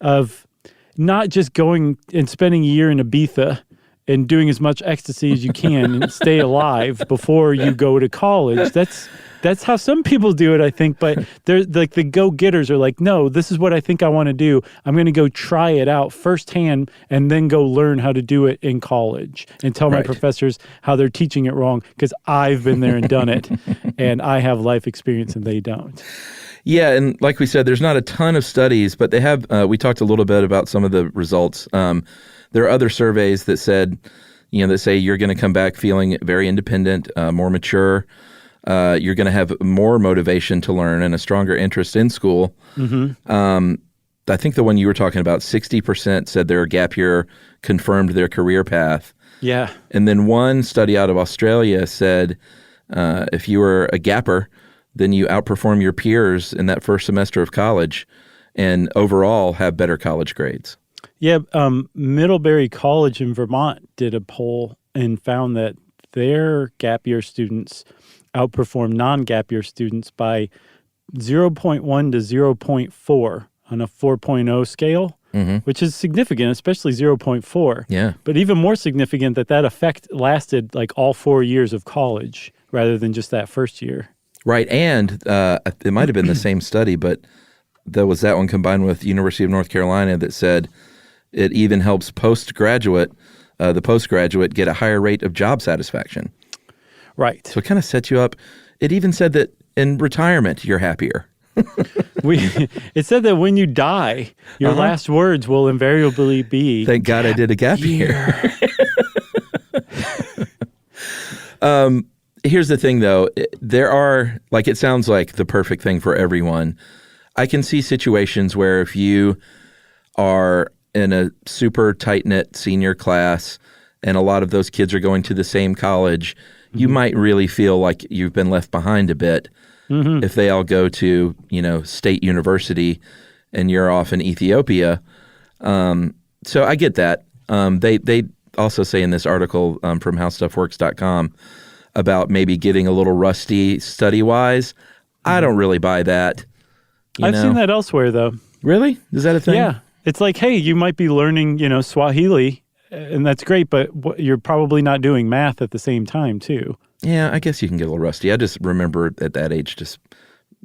of not just going and spending a year in Ibiza and doing as much ecstasy as you can and stay alive before you go to college. That's how some people do it, I think. But they're like the go-getters are like, no, this is what I think I want to do. I'm going to go try it out firsthand and then go learn how to do it in college and tell my professors how they're teaching it wrong because I've been there and done it and I have life experience and they don't. Yeah, and like we said, there's not a ton of studies, but they have. We talked a little bit about some of the results. There are other surveys that said, that say you're going to come back feeling very independent, more mature. You're going to have more motivation to learn and a stronger interest in school. I think the one you were talking about, 60% said their gap year confirmed their career path. Yeah. And then one study out of Australia said if you were a gapper, then you outperform your peers in that first semester of college and overall have better college grades. Yeah, Middlebury College in Vermont did a poll and found that their gap year students outperform non-gap year students by 0.1 to 0.4 on a 4.0 scale, which is significant, especially 0.4. Yeah. But even more significant that effect lasted like all 4 years of college rather than just that first year. Right, and it might have been the same study, but there was that one combined with University of North Carolina that said it even helps the postgraduate get a higher rate of job satisfaction. Right. So it kind of sets you up. It even said that in retirement, you're happier. It said that when you die, your last words will invariably be, "Thank God I did a gap year." Here's the thing, though. There are, like, it sounds like the perfect thing for everyone. I can see situations where if you are in a super tight-knit senior class and a lot of those kids are going to the same college, you might really feel like you've been left behind a bit if they all go to, state university and you're off in Ethiopia. So I get that. They also say in this article from howstuffworks.com about maybe getting a little rusty study-wise. I don't really buy that. I've seen that elsewhere, though. Really? Is that a thing? Yeah. It's like, hey, you might be learning, Swahili, and that's great, but you're probably not doing math at the same time, too. Yeah, I guess you can get a little rusty. I just remember at that age, just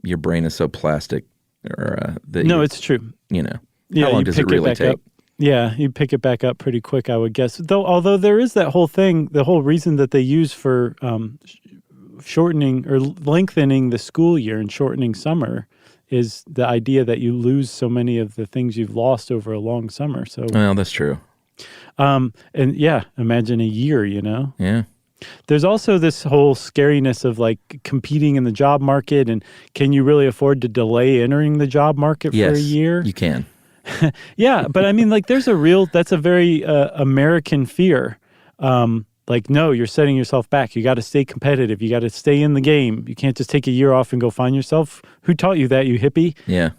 your brain is so plastic. No, it's true. How long does it really take? Yeah, you pick it back up pretty quick, I would guess. Although there is that whole thing, the whole reason that they use for shortening or lengthening the school year and shortening summer is the idea that you lose so many of the things you've lost over a long summer. So, Well, that's true. and yeah, imagine a year, Yeah. There's also this whole scariness of like competing in the job market, and can you really afford to delay entering the job market for a Yes, year? you can. Yeah, but I mean, like, that's a very American fear. Like, no, you're setting yourself back. You got to stay competitive. You got to stay in the game. You can't just take a year off and go find yourself. Who taught you that, you hippie? Yeah.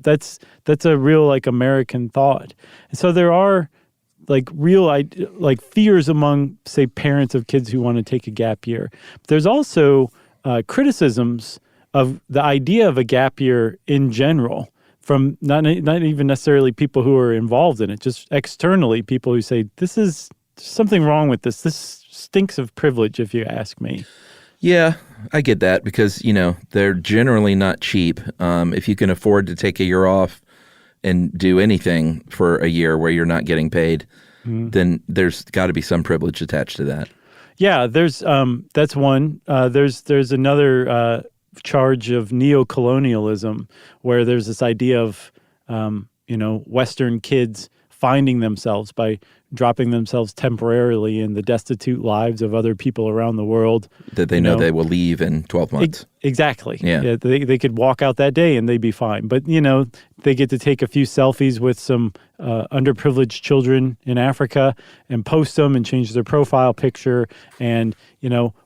That's a real like American thought. And so there are like real like fears among, say, parents of kids who want to take a gap year. There's also criticisms of the idea of a gap year in general from not even necessarily people who are involved in it, just externally, people who say, this is something wrong with this. This stinks of privilege, if you ask me. Yeah, I get that because, they're generally not cheap. If you can afford to take a year off and do anything for a year where you're not getting paid, then there's got to be some privilege attached to that. Yeah, there's that's one. There's another charge of neocolonialism where there's this idea of Western kids finding themselves by dropping themselves temporarily in the destitute lives of other people around the world. That they know they will leave in 12 months. Exactly. Yeah. They could walk out that day and they'd be fine. But, they get to take a few selfies with some underprivileged children in Africa and post them and change their profile picture. And,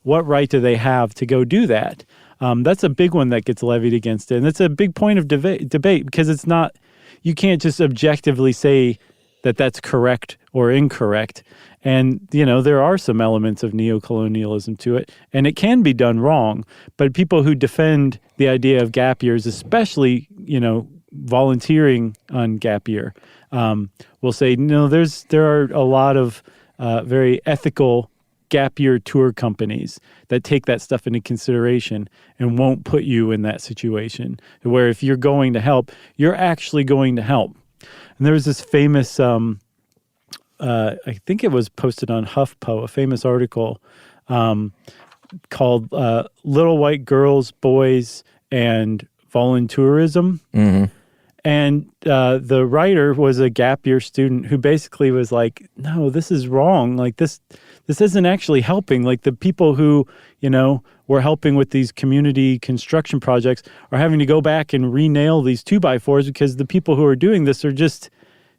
what right do they have to go do that? That's a big one that gets levied against it. And it's a big point of debate because it's not, you can't just objectively say that that's correct or incorrect. And, there are some elements of neocolonialism to it, and it can be done wrong. But people who defend the idea of gap years, especially, volunteering on gap year, will say, no, there are a lot of very ethical gap year tour companies that take that stuff into consideration and won't put you in that situation where if you're going to help, you're actually going to help. And there was this famous, I think it was posted on HuffPo, a famous article called Little White Girls, Boys, and Voluntourism. Mm-hmm. And the writer was a gap year student who basically was like, no, this is wrong. Like this isn't actually helping. Like the people who, were helping with these community construction projects are having to go back and re-nail these 2x4s because the people who are doing this are just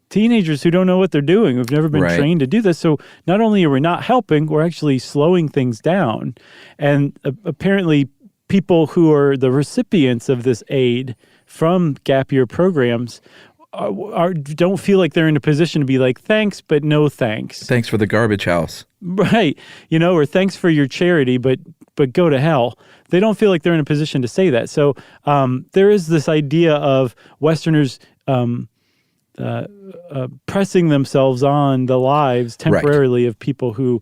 teenagers who don't know what they're doing, who've never been Right. trained to do this. So not only are we not helping, we're actually slowing things down. And apparently people who are the recipients of this aid from gap year programs don't feel like they're in a position to be like, thanks, but no thanks. Thanks for the garbage house. Right. Or thanks for your charity, but go to hell. They don't feel like they're in a position to say that. So there is this idea of Westerners pressing themselves on the lives temporarily of people who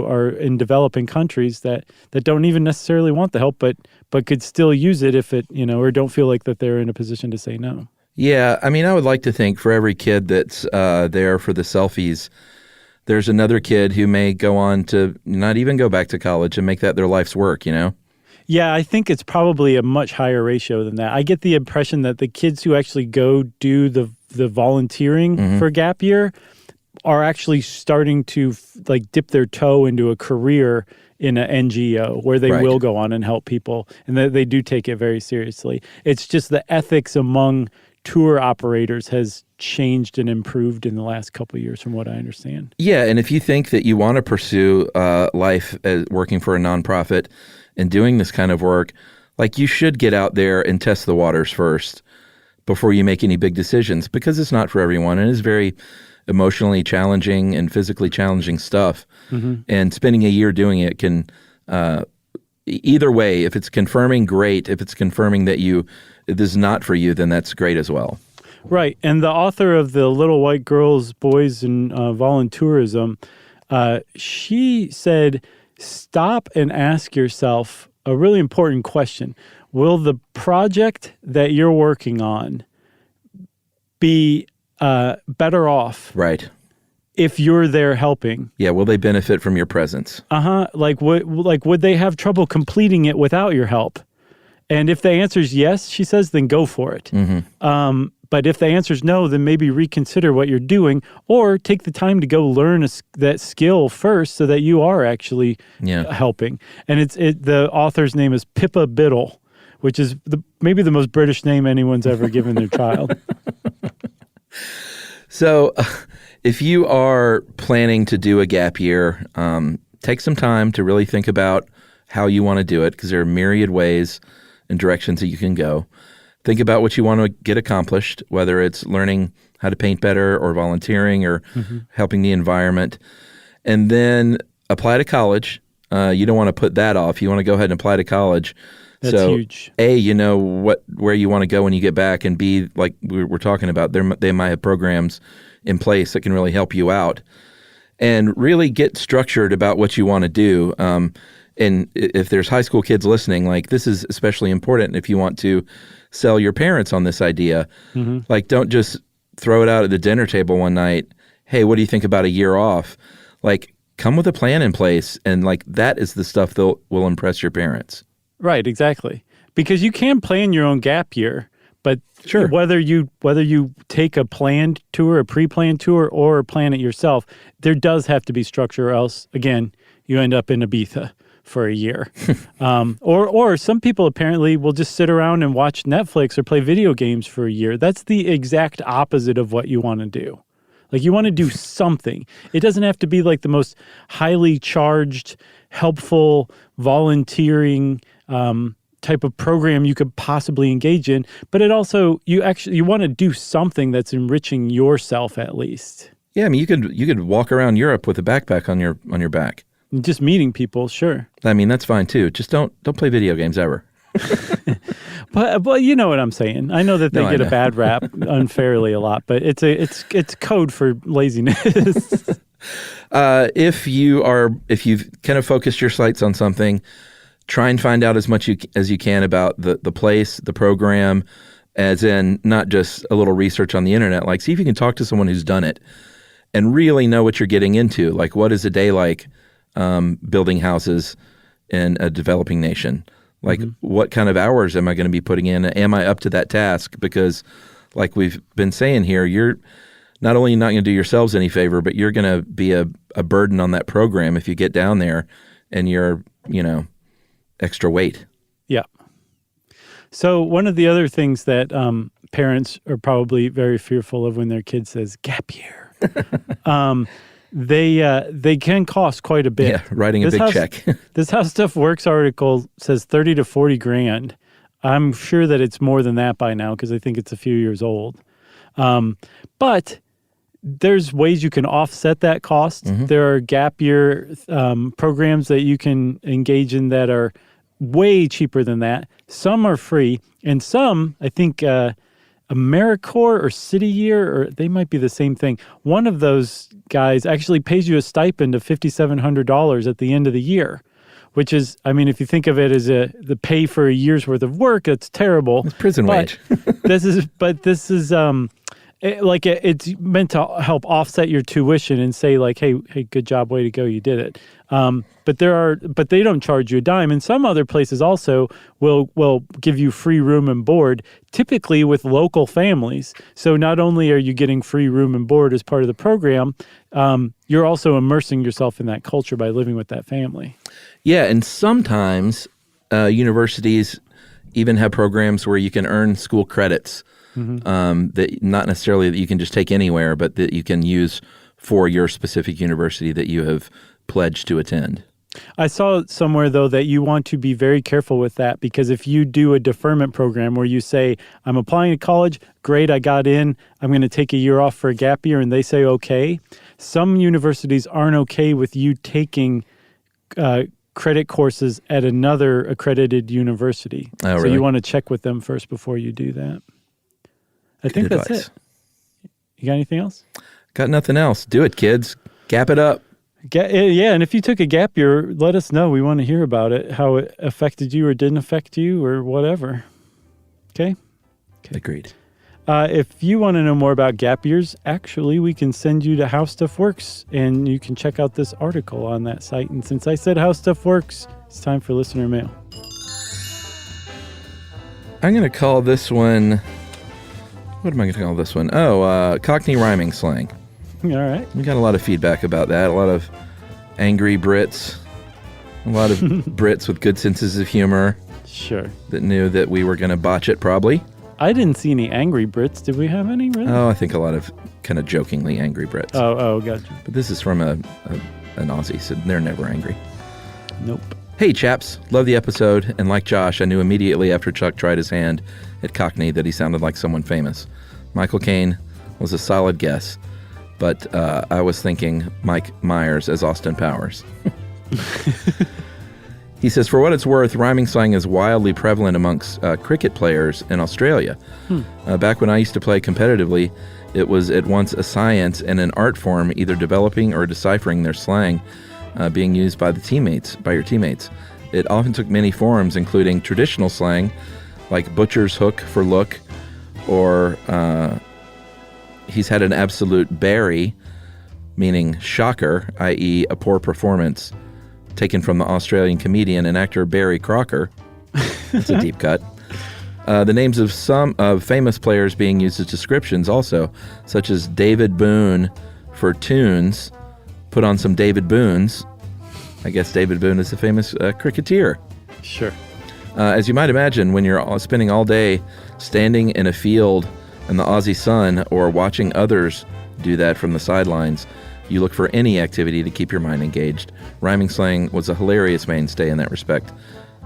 are in developing countries that don't even necessarily want the help, but could still use it if it, or don't feel like that they're in a position to say no. Yeah, I mean, I would like to think for every kid that's there for the selfies, there's another kid who may go on to not even go back to college and make that their life's work, Yeah, I think it's probably a much higher ratio than that. I get the impression that the kids who actually go do the volunteering for gap year are actually starting to dip their toe into a career in an NGO where they will go on and help people, and they do take it very seriously. It's just the ethics among tour operators has changed and improved in the last couple of years from what I understand. Yeah, and if you think that you want to pursue life as working for a nonprofit and doing this kind of work, you should get out there and test the waters first before you make any big decisions, because it's not for everyone and it's very emotionally challenging and physically challenging stuff. Mm-hmm. And spending a year doing it can, either way, if it's confirming, great. If it's confirming that this is not for you, then that's great as well. Right. And the author of the Little White Girls, Boys, and Voluntourism, she said, stop and ask yourself a really important question. Will the project that you're working on be better off Right. if you're there helping? Yeah. Will they benefit from your presence? Like would they have trouble completing it without your help? And if the answer is yes, she says, then go for it. But if the answer is no, then maybe reconsider what you're doing, or take the time to go learn that skill first, so that you are actually helping. And the author's name is Pippa Biddle, which is maybe the most British name anyone's ever given their child. So, if you are planning to do a gap year, take some time to really think about how you want to do it, because there are myriad ways and directions that you can go. Think about what you want to get accomplished, whether it's learning how to paint better or volunteering or helping the environment. And then apply to college. You don't want to put that off. You want to go ahead and apply to college. That's huge. A, you know where you want to go when you get back, and B, like we're talking about, they might have programs in place that can really help you out. And really get structured about what you want to do. And if there's high school kids listening, like this is especially important if you want to sell your parents on this idea. Like, don't just throw it out at the dinner table one night. Hey, what do you think about a year off? Like, come with a plan in place, and like that is the stuff that will impress your parents. Right, exactly. Because you can plan your own gap year, but whether you take a planned tour, a pre-planned tour, or plan it yourself, there does have to be structure, or else, again, you end up in Ibiza for a year. Or some people apparently will just sit around and watch Netflix or play video games for a year. That's the exact opposite of what you want to do. Like, you want to do something. It doesn't have to be like the most highly charged, helpful, volunteering type of program you could possibly engage in, but it also, you want to do something that's enriching yourself at least. Yeah, I mean, you could walk around Europe with a backpack on your back. Just meeting people, sure. I mean, that's fine too. Just don't play video games ever. But you know what I'm saying. I know that they get a bad rap unfairly a lot, but it's code for laziness. If you've kind of focused your sights on something, try and find out as much as you can about the place, the program, as in not just a little research on the internet. Like, see if you can talk to someone who's done it and really know what you're getting into. Like, what is a day like building houses in a developing nation? Like, what kind of hours am I going to be putting in? Am I up to that task? Because like we've been saying here, you're not only not going to do yourselves any favor, but you're going to be a burden on that program if you get down there and you're, extra weight. Yeah. So one of the other things that parents are probably very fearful of when their kid says gap year, they can cost quite a bit. Yeah, writing a big check. This How Stuff Works article says 30 to 40 grand. I'm sure that it's more than that by now because I think it's a few years old. But there's ways you can offset that cost. There are gap year programs that you can engage in that are way cheaper than that. Some are free, and some, I think, AmeriCorps or City Year, or they might be the same thing. One of those guys actually pays you a stipend of $5,700 at the end of the year, which is, I mean, if you think of it as the pay for a year's worth of work, it's terrible. It's prison wage. This is it's meant to help offset your tuition and say like, hey, good job, way to go, you did it. But they don't charge you a dime. And some other places also will give you free room and board, typically with local families. So not only are you getting free room and board as part of the program, you're also immersing yourself in that culture by living with that family. Yeah, and sometimes universities even have programs where you can earn school credits. That not necessarily that you can just take anywhere, but that you can use for your specific university that you have pledged to attend. I saw somewhere, though, that you want to be very careful with that, because if you do a deferment program where you say, I'm applying to college, great, I got in, I'm going to take a year off for a gap year, and they say okay, some universities aren't okay with you taking credit courses at another accredited university. Oh, so really? you want to check with them first before you do that. I think that's it. You got anything else? Got nothing else. Do it, kids. Gap it up. Yeah, and if you took a gap year, let us know. We want to hear about it, how it affected you or didn't affect you or whatever. Okay? Agreed. If you want to know more about gap years, actually, we can send you to How Stuff Works, and you can check out this article on that site. And since I said How Stuff Works, it's time for listener mail. I'm going to call this one... What am I going to call this one? Oh, Cockney rhyming slang. All right. We got a lot of feedback about that. A lot of angry Brits. A lot of Brits with good senses of humor Sure. that knew that we were going to botch it, probably. I didn't see any angry Brits. Did we have any, really? Oh, I think a lot of kind of jokingly angry Brits. Oh, gotcha. But this is from an Aussie, so they're never angry. Nope. Hey, chaps. Love the episode. And like Josh, I knew immediately after Chuck tried his hand at Cockney that he sounded like someone famous. Michael Caine was a solid guess, but I was thinking Mike Myers as Austin Powers. He says, for what it's worth, rhyming slang is wildly prevalent amongst cricket players in Australia. Back when I used to play competitively, it was at once a science and an art form, either developing or deciphering their slang being used by your teammates. It often took many forms, including traditional slang, like butcher's hook for look, or he's had an absolute berry, meaning shocker, i.e. a poor performance, taken from the Australian comedian and actor Barry Crocker. That's a deep cut. The names of some famous players being used as descriptions also, such as David Boone for tunes. Put on some David Boones. I guess David Boone is a famous cricketer. Sure. As you might imagine, when you're spending all day standing in a field in the Aussie sun or watching others do that from the sidelines, you look for any activity to keep your mind engaged. Rhyming slang was a hilarious mainstay in that respect.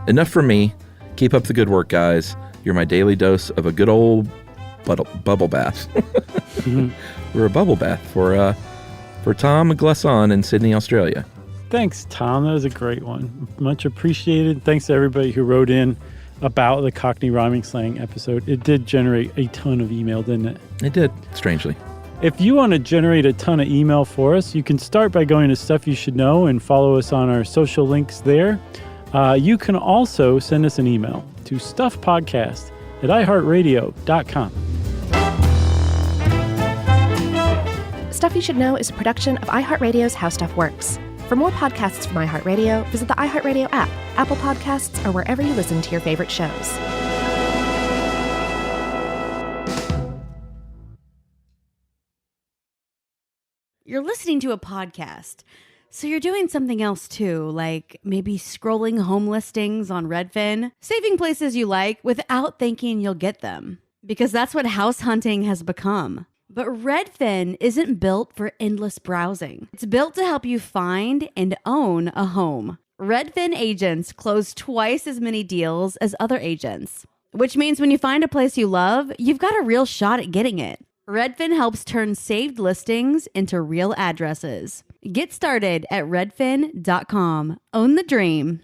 Enough from me. Keep up the good work, guys. You're my daily dose of a good old bubble bath. We're a bubble bath for Tom Glasson in Sydney, Australia. Thanks, Tom. That was a great one. Much appreciated. Thanks to everybody who wrote in about the Cockney rhyming slang episode. It did generate a ton of email, didn't it? It did, strangely. If you want to generate a ton of email for us, you can start by going to Stuff You Should Know and follow us on our social links there. You can also send us an email to stuffpodcast@iheartradio.com. Stuff You Should Know is a production of iHeartRadio's How Stuff Works. For more podcasts from iHeartRadio, visit the iHeartRadio app, Apple Podcasts, or wherever you listen to your favorite shows. You're listening to a podcast, so you're doing something else too, like maybe scrolling home listings on Redfin, saving places you like without thinking you'll get them, because that's what house hunting has become. But Redfin isn't built for endless browsing. It's built to help you find and own a home. Redfin agents close twice as many deals as other agents, which means when you find a place you love, you've got a real shot at getting it. Redfin helps turn saved listings into real addresses. Get started at redfin.com. Own the dream.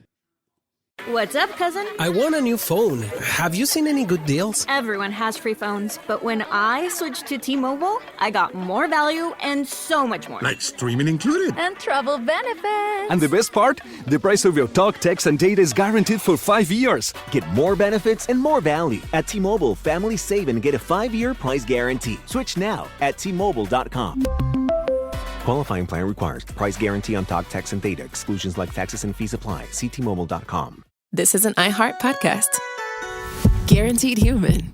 What's up, cousin? I want a new phone. Have you seen any good deals? Everyone has free phones, but when I switched to T-Mobile, I got more value and so much more. Like streaming included. And travel benefits. And the best part? The price of your talk, text, and data is guaranteed for 5 years. Get more benefits and more value. At T-Mobile, families save and get a 5-year price guarantee. Switch now at T-Mobile.com. Qualifying plan requires price guarantee on talk, text, and data. Exclusions like taxes and fees apply. See T-Mobile.com. This is an iHeart podcast. Guaranteed Human.